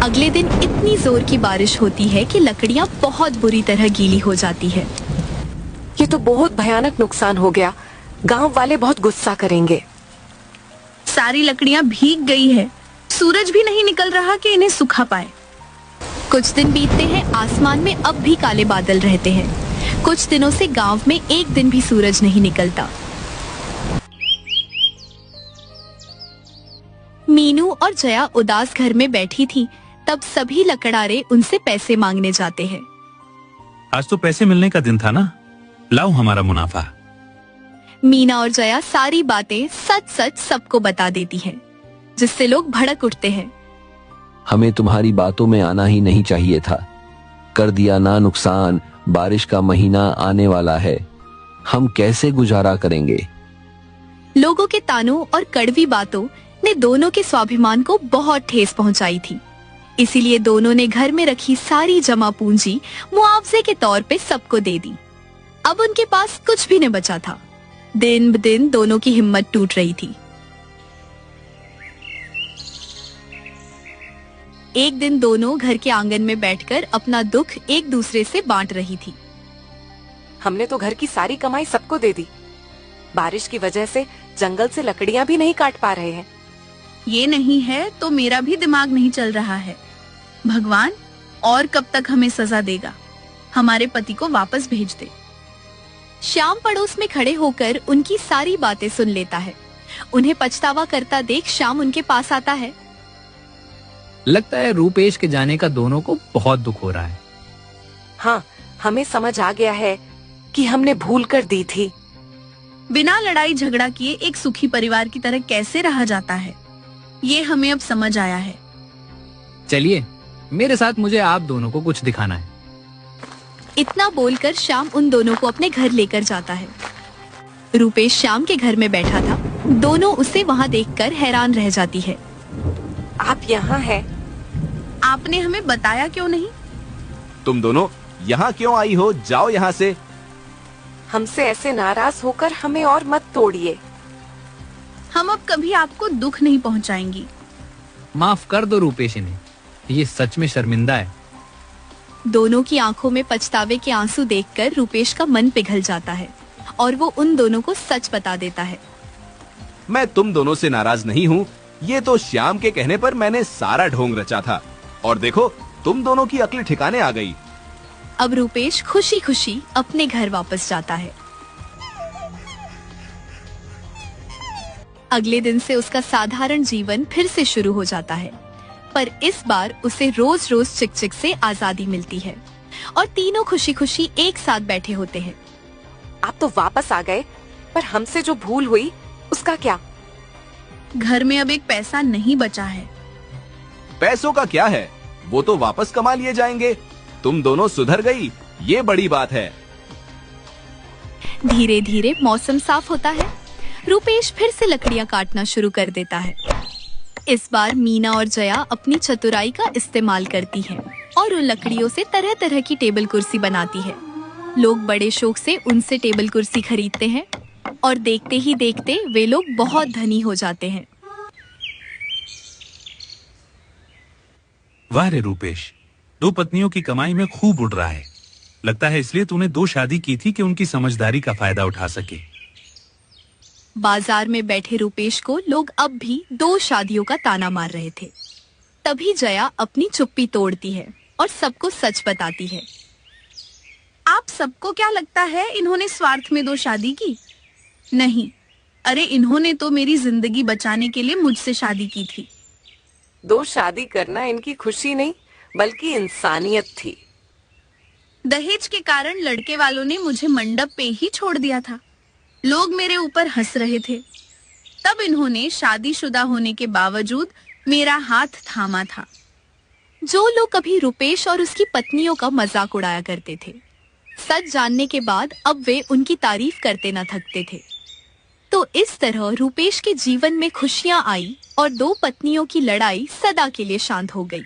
अगले दिन इतनी जोर की बारिश होती है कि लकड़ियाँ बहुत बुरी तरह गीली हो जाती है। ये तो बहुत भयानक नुकसान हो गया। गांव वाले बहुत गुस्सा करेंगे। सारी लकड़ियाँ भीग गई है। सूरज भी नहीं निकल रहा कि इन्हें सुखा पाए। कुछ दिन बीतते हैं, आसमान में अब भी काले बादल रहते हैं। कुछ दिनों से गांव में एक दिन भी सूरज नहीं निकलता। मीनू और जया उदास घर में बैठी थी। तब सभी लकड़ारे उनसे पैसे मांगने जाते हैं। आज तो पैसे मिलने का दिन था ना, लाओ हमारा मुनाफा। मीना और जया सारी बातें सच सच सबको बता देती हैं, जिससे लोग भड़क उठते हैं। हमें तुम्हारी बातों में आना ही नहीं चाहिए था। कर दिया ना नुकसान। बारिश का महीना आने वाला है, हम कैसे गुजारा करेंगे। लोगों के तानों और कड़वी बातों ने दोनों के स्वाभिमान को बहुत ठेस पहुंचाई थी। इसीलिए दोनों ने घर में रखी सारी जमा पूंजी मुआवजे के तौर पे सबको दे दी। अब उनके पास कुछ भी न बचा था। दिन ब दिन दोनों की हिम्मत टूट रही थी। एक दिन दोनों घर के आंगन में बैठकर अपना दुख एक दूसरे से बांट रही थी। हमने तो घर की सारी कमाई सबको दे दी। बारिश की वजह से जंगल से लकड़ियां भी नहीं काट पा रहे हैं। ये नहीं है तो मेरा भी दिमाग नहीं चल रहा है। भगवान और कब तक हमें सजा देगा? हमारे पति को वापस भेज दे। श्याम पड़ोस में खड़े होकर उनकी सारी बातें सुन लेता है। उन्हें पछतावा करता देख श्याम उनके पास आता है। लगता है रूपेश के जाने का दोनों को बहुत दुख हो रहा है। हाँ, हमें समझ आ गया है कि हमने भूल कर दी थी। बिना लड़ाई झगड़ा किए एक सुखी परिवार की तरह कैसे रहा जाता है, ये हमें अब समझ आया है। चलिए मेरे साथ, मुझे आप दोनों को कुछ दिखाना है। इतना बोलकर श्याम उन दोनों को अपने घर लेकर जाता है। रूपेश श्याम के घर में बैठा था। दोनों उसे वहाँ देखकर हैरान रह जाती है। आप यहाँ हैं? आपने हमें बताया क्यों नहीं? तुम दोनों यहाँ क्यों आई हो? जाओ यहाँ से। हमसे ऐसे नाराज होकर हमें और मत तोड़िए। हम अब कभी आपको दुख नहीं पहुँचाएंगी। माफ कर दो रूपेश इन्हें, ये सच में शर्मिंदा है। दोनों की आंखों में पछतावे के आंसू देखकर रूपेश का मन पिघल जाता है और वो उन दोनों को सच बता देता है। मैं तुम दोनों से नाराज नहीं हूँ। ये तो श्याम के कहने पर मैंने सारा ढोंग रचा था, और देखो तुम दोनों की अक्ल ठिकाने आ गई। अब रूपेश खुशी खुशी अपने घर वापस जाता है। अगले दिन से उसका साधारण जीवन फिर से शुरू हो जाता है, पर इस बार उसे रोज रोज चिकचिक से आजादी मिलती है और तीनों खुशी खुशी एक साथ बैठे होते हैं। आप तो वापस आ गए, पर हमसे जो भूल हुई उसका क्या? घर में अब एक पैसा नहीं बचा है। पैसों का क्या है, वो तो वापस कमा लिए जाएंगे। तुम दोनों सुधर गई, ये बड़ी बात है। धीरे धीरे मौसम साफ होता है। रूपेश फिर से लकड़ियां काटना शुरू कर देता है। इस बार मीना और जया अपनी चतुराई का इस्तेमाल करती हैं और उन लकड़ियों से तरह तरह की टेबल कुर्सी बनाती है। लोग बड़े शौक से उनसे टेबल कुर्सी खरीदते हैं और देखते ही देखते वे लोग बहुत धनी हो जाते हैं। वाह रे रूपेश, 2 पत्नियों की कमाई में खूब उड़ रहा है। लगता है इसलिए तूने 2 शादी की थी कि उनकी समझदारी का फायदा उठा सके। बाजार में बैठे रूपेश को लोग अब भी 2 शादियों का ताना मार रहे थे। तभी जया अपनी चुप्पी तोड़ती है और सबको सच बताती है। आप सबको क्या लगता है इन्होंने स्वार्थ में 2 शादी की? नहीं, अरे इन्होंने तो मेरी जिंदगी बचाने के लिए मुझसे शादी की थी। 2 शादी करना इनकी खुशी नहीं बल्कि इंसानियत थी। दहेज के कारण लड़के वालों ने मुझे मंडप पे ही छोड़ दिया था। लोग मेरे ऊपर हंस रहे थे। तब इन्होंने शादीशुदा होने के बावजूद मेरा हाथ थामा था। जो लोग कभी रूपेश और उसकी पत्नियों का मजाक उड़ाया करते थे, सच जानने के बाद अब वे उनकी तारीफ करते न थकते थे। तो इस तरह रूपेश के जीवन में खुशियां आई और 2 पत्नियों की लड़ाई सदा के लिए शांत हो गई।